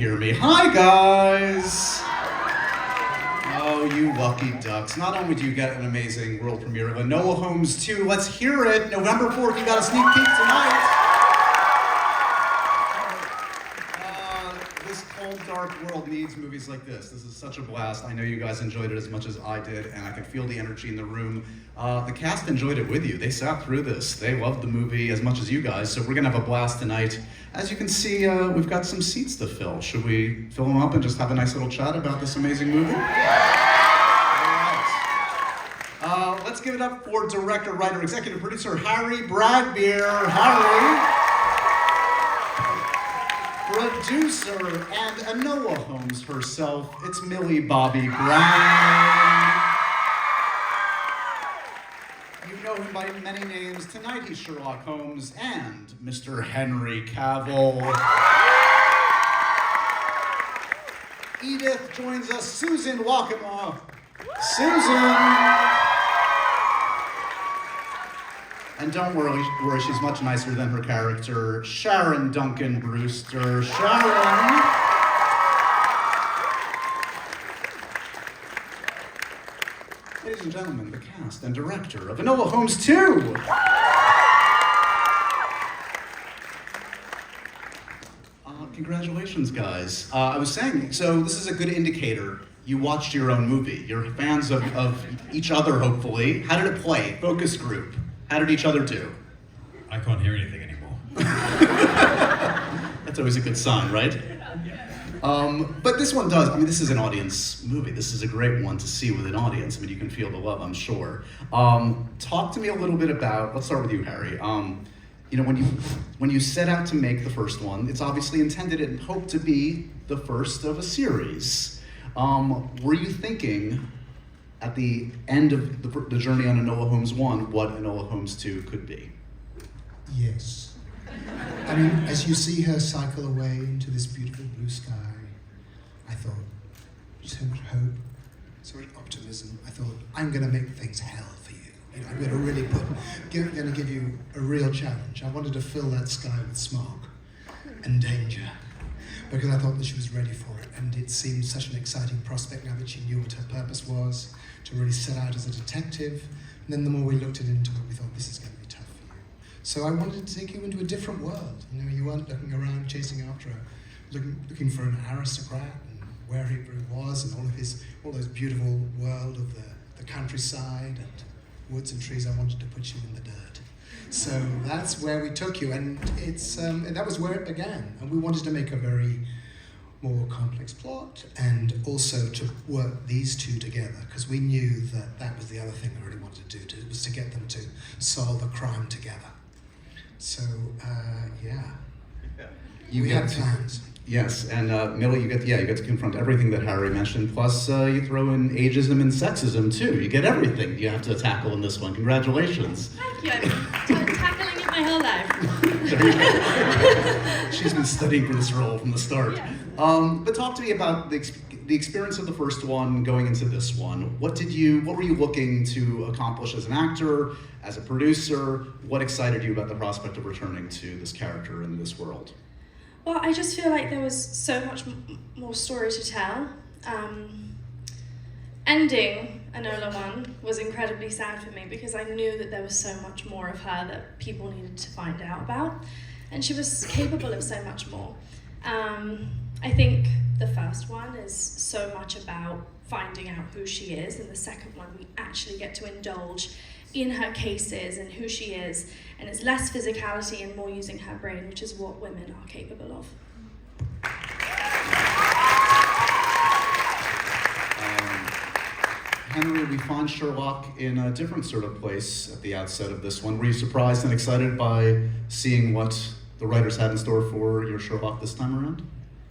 Hear me. Hi, guys! Oh, you lucky ducks. Not only do you get an amazing world premiere of Enola Holmes 2, let's hear it. November 4th, you got a sneak peek tonight. This cold, dark world needs movies like this. This is such a blast. I know you guys enjoyed it as much as I did, and I can feel the energy in the room. The cast enjoyed it with you. They sat through this. They loved the movie as much as you guys, so we're gonna have a blast tonight. As you can see, we've got some seats to fill. Should we fill them up and just have a nice little chat about this amazing movie? All right. Let's give it up for director, writer, executive producer Harry Bradbeer. Harry. Producer and Enola Holmes herself, it's Millie Bobby Brown. You know him by many names. Tonight he's Sherlock Holmes and Mr. Henry Cavill. Edith joins us. Susan, welcome off. Susan. And don't worry, she's much nicer than her character, Sharon Duncan Brewster. Sharon! Ladies and gentlemen, the cast and director of Enola Holmes 2! Congratulations, guys. I was saying, so this is a good indicator. You watched your own movie. You're fans of each other, hopefully. How did it play? Focus group. How did each other do? I can't hear anything anymore. That's always a good sign, right? But this one does. I mean, this is an audience movie. This is a great one to see with an audience. I mean, you can feel the love, I'm sure. Talk to me a little bit about, let's start with you, Harry. You know, when you set out to make the first one, it's obviously intended and hoped to be the first of a series. Were you thinking, at the end of the journey on Enola Holmes 1, what Enola Holmes 2 could be? Yes. I mean, as you see her cycle away into this beautiful blue sky, I thought, so much hope, so much optimism. I thought, I'm going to make things hell for you. You know, I'm going to really going to give you a real challenge. I wanted to fill that sky with smog and danger, because I thought that she was ready for it, and it seemed such an exciting prospect now that she knew what her purpose was, to really set out as a detective. And then the more we looked into it, we thought, this is going to be tough for you. So I wanted to take you into a different world. You know, you weren't looking around chasing after her, looking for an aristocrat and where he was and all those beautiful world of the countryside and woods and trees. I wanted to put you in the dirt. So that's where we took you, and that was where it began. And we wanted to make a very more complex plot, and also to work these two together, because we knew that was the other thing we really wanted to do, was to get them to solve a crime together. So, yeah. We had plans. Yes, and Millie, you get to confront everything that Harry mentioned, plus you throw in ageism and sexism too. You get everything you have to tackle in this one. Congratulations. Thank you. I've been tackling it my whole life. She's been studying for this role from the start. Yeah. But talk to me about the experience of the first one going into this one. What were you looking to accomplish as an actor, as a producer? What excited you about the prospect of returning to this character in this world? Well, I just feel like there was so much more story to tell. Ending Enola 1 was incredibly sad for me, because I knew that there was so much more of her that people needed to find out about, and she was capable of so much more. I think the first one is so much about finding out who she is, and the second one we actually get to indulge in her cases and who she is, and it's less physicality and more using her brain, which is what women are capable of. Henry, we find Sherlock in a different sort of place at the outset of this one. Were you surprised and excited by seeing what the writers had in store for your Sherlock this time around?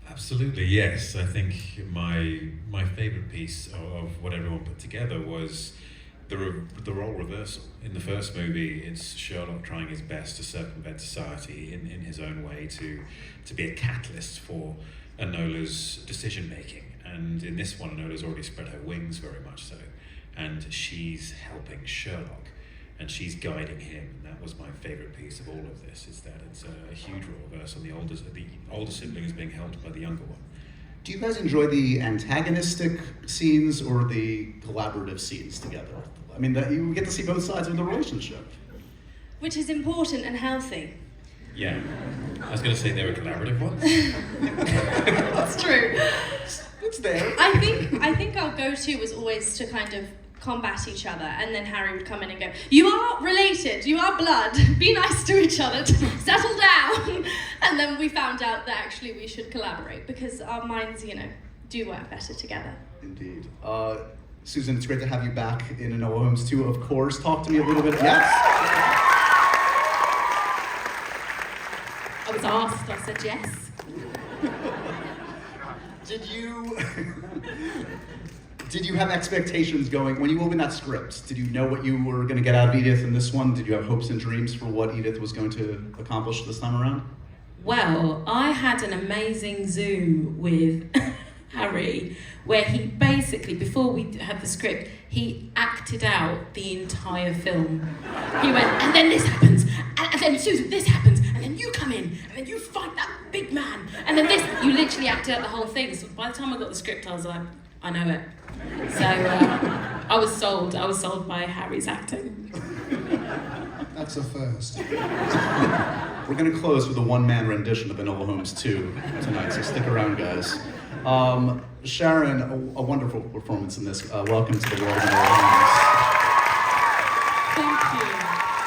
Absolutely, yes. I think my favourite piece of what everyone put together was the role reversal. In the first movie, it's Sherlock trying his best to circumvent society in his own way to be a catalyst for Enola's decision making. And in this one, Enola's already spread her wings very much so, and she's helping Sherlock. and she's guiding him. And that was my favourite piece of all of this, is that it's a huge role reversal. The older sibling is being helped by the younger one. Do you guys enjoy the antagonistic scenes or the collaborative scenes together? I mean, you get to see both sides of the relationship. Which is important and healthy. Yeah, I was going to say they were collaborative ones. That's true. It's there. I think our go-to was always to kind of combat each other, and then Harry would come in and go, "You are related, you are blood, be nice to each other, settle down." And then we found out that actually we should collaborate because our minds, do work better together. Indeed. Susan, it's great to have you back in Enola Holmes 2, of course. Talk to me a little bit. Yes? I was asked, I said yes. Did you have expectations going, when you opened that script, did you know what you were going to get out of Edith in this one? Did you have hopes and dreams for what Edith was going to accomplish this time around? Well, I had an amazing Zoom with Harry, where he basically, before we had the script, he acted out the entire film. He went, and then this happens, and then Susan, this happens, and then you come in, and then you fight that big man, and then this, you literally acted out the whole thing. So by the time I got the script, I was like, I know it. So I was sold by Harry's acting. That's a first. We're going to close with a one-man rendition of Enola Holmes 2 tonight, so stick around, guys. Sharon, a wonderful performance in this. Welcome to the world of Enola Holmes. Thank you.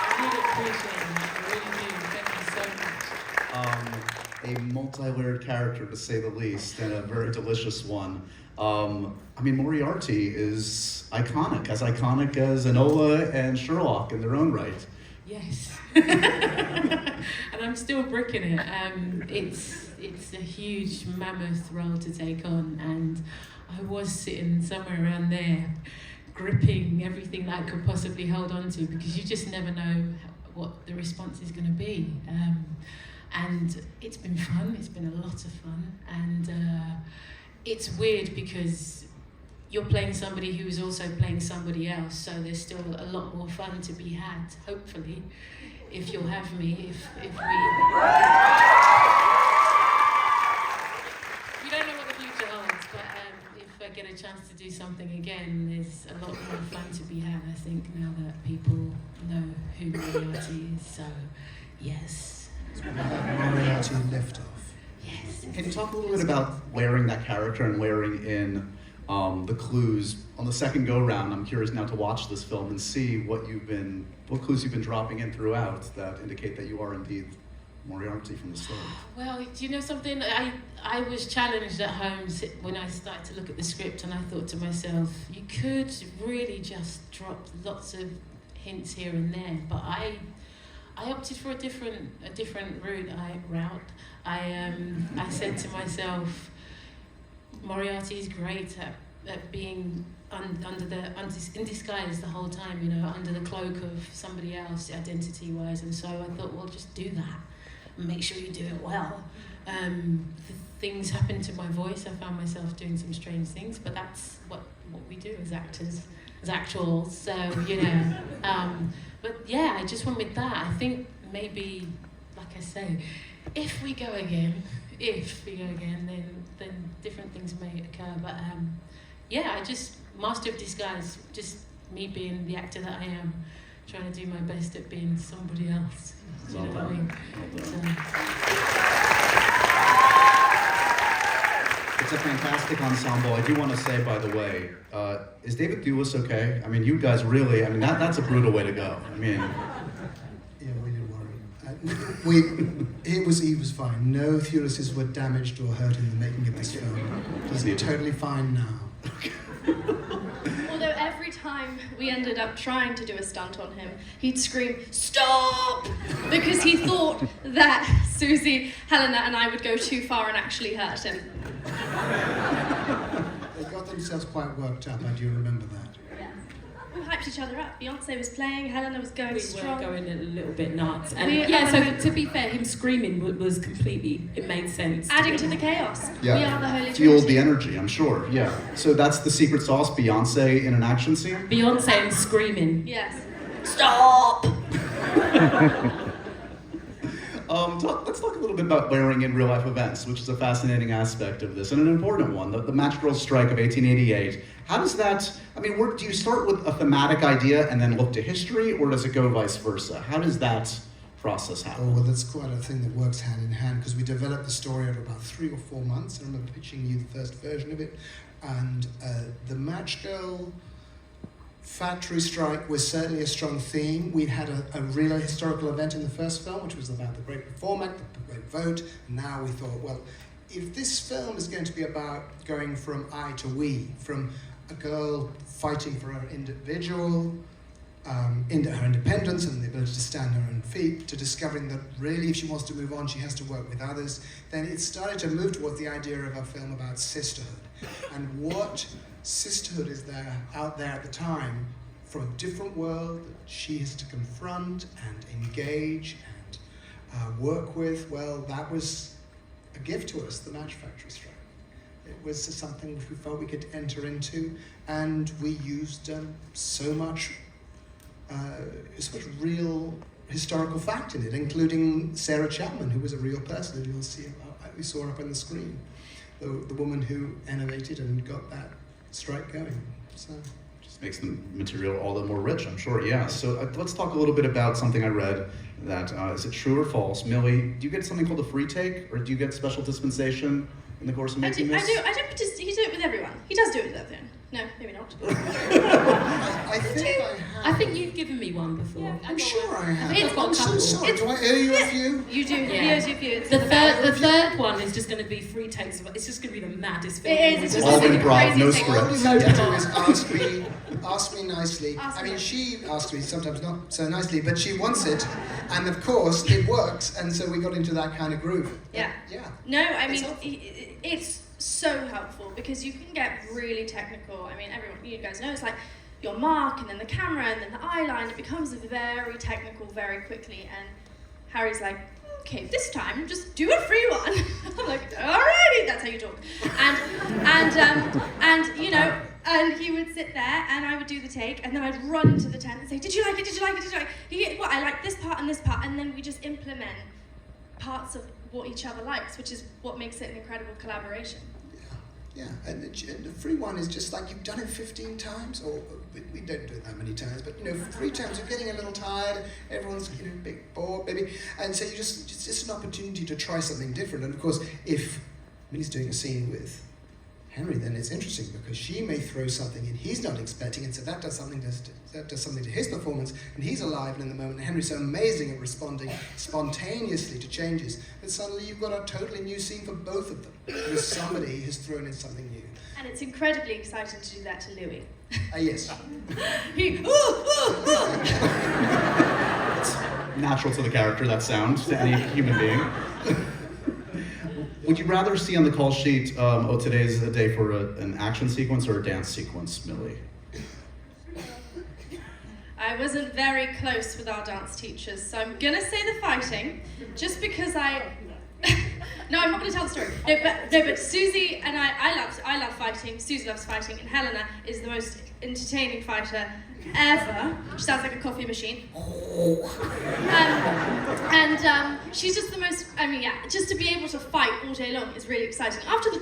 I really appreciate it. I really do. Thank you so much. A multi-layered character, to say the least, and a very delicious one. I mean, Moriarty is iconic as Enola and Sherlock in their own right. Yes. And I'm still bricking it. It's a huge mammoth role to take on, and I was sitting somewhere around there, gripping everything that I could possibly hold on to, because you just never know what the response is going to be. And it's been fun. It's been a lot of fun, and it's weird because you're playing somebody who is also playing somebody else, so there's still a lot more fun to be had, hopefully, if you'll have me, if we... You don't know what the future holds, but if I get a chance to do something again, there's a lot more fun to be had, I think, now that people know who Moriarty is, so yes. Moriarty left off. Yes. Can you talk a little bit about layering that character and layering in the clues on the second go-round? I'm curious now to watch this film and see what clues you've been dropping in throughout that indicate that you are indeed Moriarty from the start. Well, do you know something? I was challenged at home when I started to look at the script, and I thought to myself, you could really just drop lots of hints here and there, but I opted for a different route. I said to myself, Moriarty is great at being in disguise the whole time, under the cloak of somebody else, identity-wise, and so I thought, well, just do that and make sure you do it well. Things happened to my voice. I found myself doing some strange things, but that's what we do as actors, as actuals. So but yeah, I just went with that. I think maybe, like I say, if we go again, then different things may occur. But yeah, I just master of disguise, just me being the actor that I am, trying to do my best at being somebody else. Do you know what I mean? It's a fantastic ensemble. I do want to say, by the way, is David Thewlis okay? I mean, you guys really, that's a brutal way to go. Yeah, we didn't worry. He was fine. No Thewlises were damaged or hurt in the making of this film. He's totally fine now. Although every time we ended up trying to do a stunt on him, he'd scream, "Stop!" because he thought that Susie, Helena, and I would go too far and actually hurt him. They got themselves quite worked up, I do remember that. Yeah. We hyped each other up. Beyonce was playing, Helena was going strong. We were going a little bit nuts. And so to be fair, him screaming was completely, it made sense. Adding to the chaos. Yeah. We are the Holy Fueled Trinity. the energy, I'm sure. Yeah. So that's the secret sauce, Beyonce in an action scene? Beyonce and screaming. Yes. Stop! Let's talk a little bit about wearing in real life events, which is a fascinating aspect of this and an important one. The Match Girls strike of 1888. How does that, I mean, do you start with a thematic idea and then look to history, or does it go vice versa? How does that process happen? Oh, well, that's quite a thing that works hand in hand, because we developed the story over about 3 or 4 months. I remember pitching you the first version of it. And the Match Girl factory strike was certainly a strong theme. We'd had a real historical event in the first film, which was about the Great Reform Act, the Great Vote. And now we thought, well, if this film is going to be about going from I to we, from a girl fighting for her individual, her independence and the ability to stand on her own feet, to discovering that really if she wants to move on, she has to work with others, then it started to move towards the idea of a film about sisterhood. And what sisterhood is there out there at the time from a different world that she has to confront and engage and work with? Well, that was a gift to us, the Match Factory strike. It was something which we felt we could enter into, and we used so much real historical fact in it, including Sarah Chapman, who was a real person, and you'll see we saw her up on the screen, the woman who innovated and got that strike going. So Just makes the material all the more rich, I'm sure. Yeah. So let's talk a little bit about something I read. That is it true or false? Millie, do you get something called a free take, or do you get special dispensation in the course of making this? I don't participate. He does it with everyone. He does do it with everyone. No, maybe not. I think I have. I think you've given me one before. Yeah. I'm sure I have. It's got I'm so couple. sorry. Do I owe you a few? You do. Yeah. He owes you a few. It's The the third one is just going to be 3 takes. It's just going to be the maddest film. It is, it's just All the improv, no craziest thing. All script. you have to do is ask me nicely. Ask I mean, me. she asks me sometimes not so nicely, but she wants it, and of course it works, and so we got into that kind of groove. Yeah. Yeah. No, I It's mean, helpful. it's so helpful because you can get really technical. I mean, everyone, you guys know, it's like your mark and then the camera and then the eye line. It becomes very technical very quickly. And Harry's like, okay, this time just do a free one. I'm like, alrighty, that's how you talk. And you know, and he would sit there and I would do the take and then I'd run into the tent and say, did you like it? Did you like it? Did you like it? Well, I like this part and this part, and then we just implement parts of what each other likes, which is what makes it an incredible collaboration. Yeah, and the free one is just like you've done it 15 times, or we don't do it that many times, but 3 times you're getting a little tired, everyone's a bit bored maybe, and so it's just an opportunity to try something different. And of course, if Millie's doing a scene with Henry, then it's interesting because she may throw something in he's not expecting, and so that does something to his performance, and he's alive and in the moment. And Henry's so amazing at responding spontaneously to changes that suddenly you've got a totally new scene for both of them because somebody has thrown in something new. And it's incredibly exciting to do that to Louis. Yes. He, Natural to the character, that sound, to any human being. Would you rather see on the call sheet, today's a day for an action sequence or a dance sequence, Millie? I wasn't very close with our dance teachers, so I'm gonna say the fighting, just because no, I'm not gonna tell the story. No, but Susie and I love fighting. Susie loves fighting, and Helena is the most entertaining fighter ever. She sounds like a coffee machine. She's just the most. I mean, yeah, just to be able to fight all day long is really exciting. After the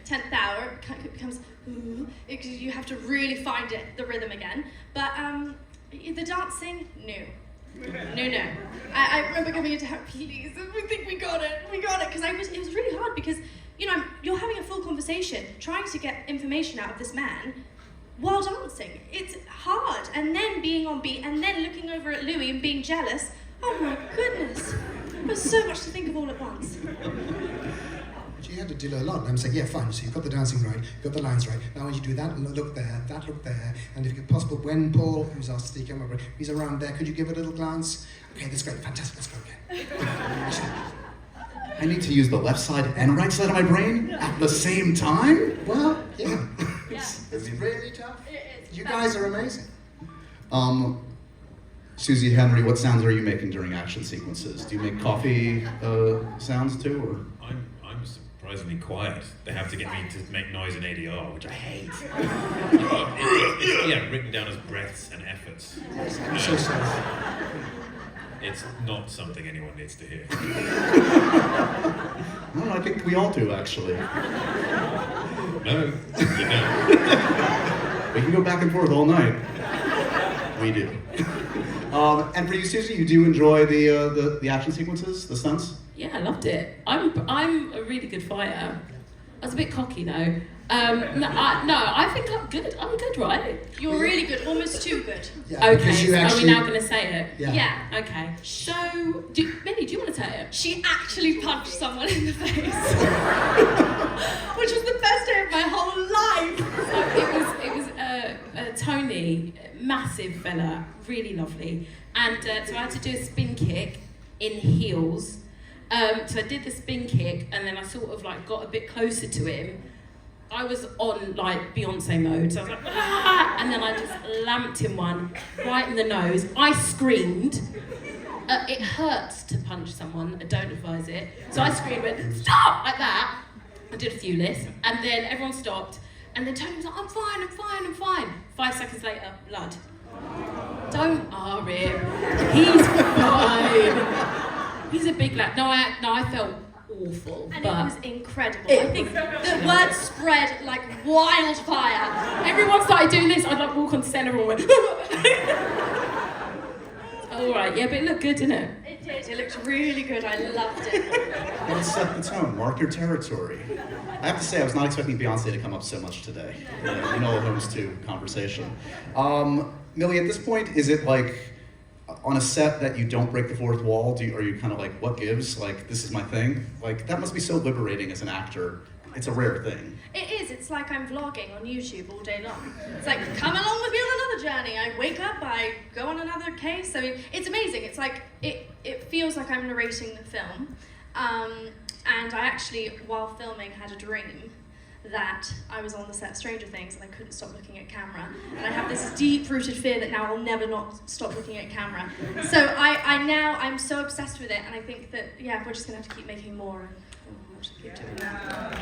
10th hour, it becomes you have to really find the rhythm again. But the dancing, no. I remember coming into Harry, please, we think we got it, because it was really hard because, you're having a full conversation, trying to get information out of this man while dancing. It's hard, and then being on beat, and then looking over at Louis and being jealous. Oh my goodness, there's so much to think of all at once. She had to deal a lot, and I'm saying, yeah, fine, so you've got the dancing right, you've got the lines right, now when you do that look there, and if it's possible, when Paul, who's our stick camera, he's around there, could you give a little glance? Okay, that's great, fantastic, let's go again. I need to use the left side and right side of my brain at the same time? Well, yeah, it's really tough. You guys are amazing. Susie, Henry, what sounds are you making during action sequences? Do you make coffee sounds too, or? I'm surprisingly quiet. They have to get me to make noise in ADR, which I hate. Yeah, written down as breaths and efforts. I'm so sorry. It's not something anyone needs to hear. No, I think we all do, actually. No, you don't. We can go back and forth all night. We do. And for you, Susie, you do enjoy the action sequences, the stunts? Yeah, I loved it. I'm a really good fighter. I was a bit cocky though. I think I'm good. I'm good, right? You're really good, almost too good. Yeah, Okay, because you so are actually, we now going to say it? Yeah. Okay. So, Minnie, do you want to say it? She actually punched someone in the face, which was the best day of my whole life. So it was Tony, massive fella, really lovely, and so I had to do a spin kick in heels. So I did the spin kick, and then I sort of like got a bit closer to him. I was on like Beyonce mode, so I was like, ah! And then I just lamped him one right in the nose. I screamed. It hurts to punch someone. I don't advise it. So I screamed, went, stop, like that. I did a few lists, and then everyone stopped. And then Tony was like, I'm fine, I'm fine, I'm fine. 5 seconds later, blood. Don't R-it. He's fine. He's a big lad. No, I felt awful. And but it was incredible. I think the word spread like wildfire. everyone started doing this. I'd like walk on set and everyone went, all right, yeah, but it looked good, didn't it? It did. It looked really good. I loved it. Well, let's set the tone. Mark your territory. I have to say, I was not expecting Beyonce to come up so much today. Enola Holmes 2 conversation. Millie, at this point, is it like on a set that you don't break the fourth wall? Are you kind of like, what gives? Like, this is my thing? Like, that must be so liberating as an actor. It's a rare thing. It is. It's like I'm vlogging on YouTube all day long. It's like, come along with me on another journey. I wake up, I go on another case. I mean, it's amazing. It's like, it feels like I'm narrating the film. And I actually, while filming, had a dream that I was on the set of Stranger Things and I couldn't stop looking at camera. And I have this deep-rooted fear that now I'll never not stop looking at camera. So I'm so obsessed with it, and I think that, yeah, we're just gonna have to keep making more, and we'll just keep doing that.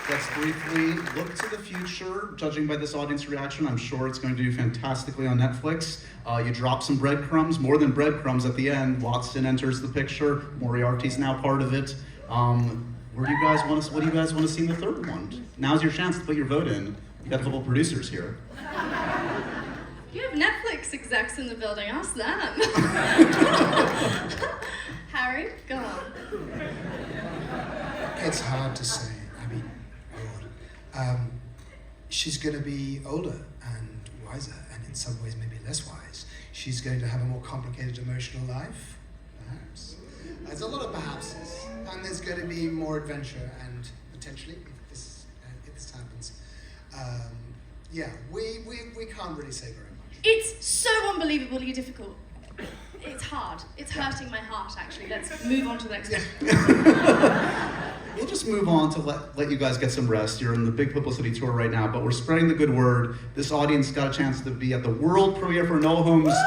Let's briefly look to the future. Judging by this audience reaction, I'm sure it's going to do fantastically on Netflix. You drop some breadcrumbs, more than breadcrumbs at the end. Watson enters the picture. Moriarty's now part of it. What do you guys want to see in the third one? Now's your chance to put your vote in. You've got a couple of producers here. You have Netflix execs in the building, ask them. Harry, go on. it's hard to say. I mean, God. She's going to be older and wiser, and in some ways maybe less wise. She's going to have a more complicated emotional life, perhaps. There's a lot of perhapses, and there's going to be more adventure, and potentially, if this happens, we can't really say very much. It's so unbelievably difficult. It's hard. It's hurting my heart, actually. Let's move on to the next one. We'll just move on to let you guys get some rest. You're in the big publicity tour right now, but we're spreading the good word. This audience got a chance to be at the world premiere for Enola Holmes 2. Spread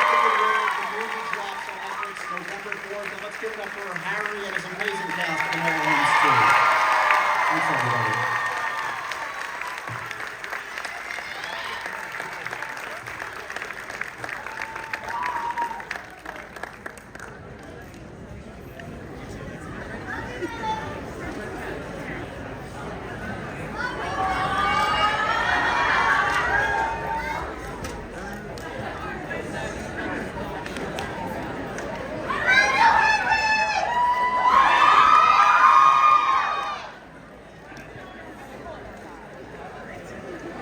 the good word. The movie drops on Netflix November 4th, and let's give it up for Harry and his amazing cast of Enola Holmes 2. Thanks, everybody.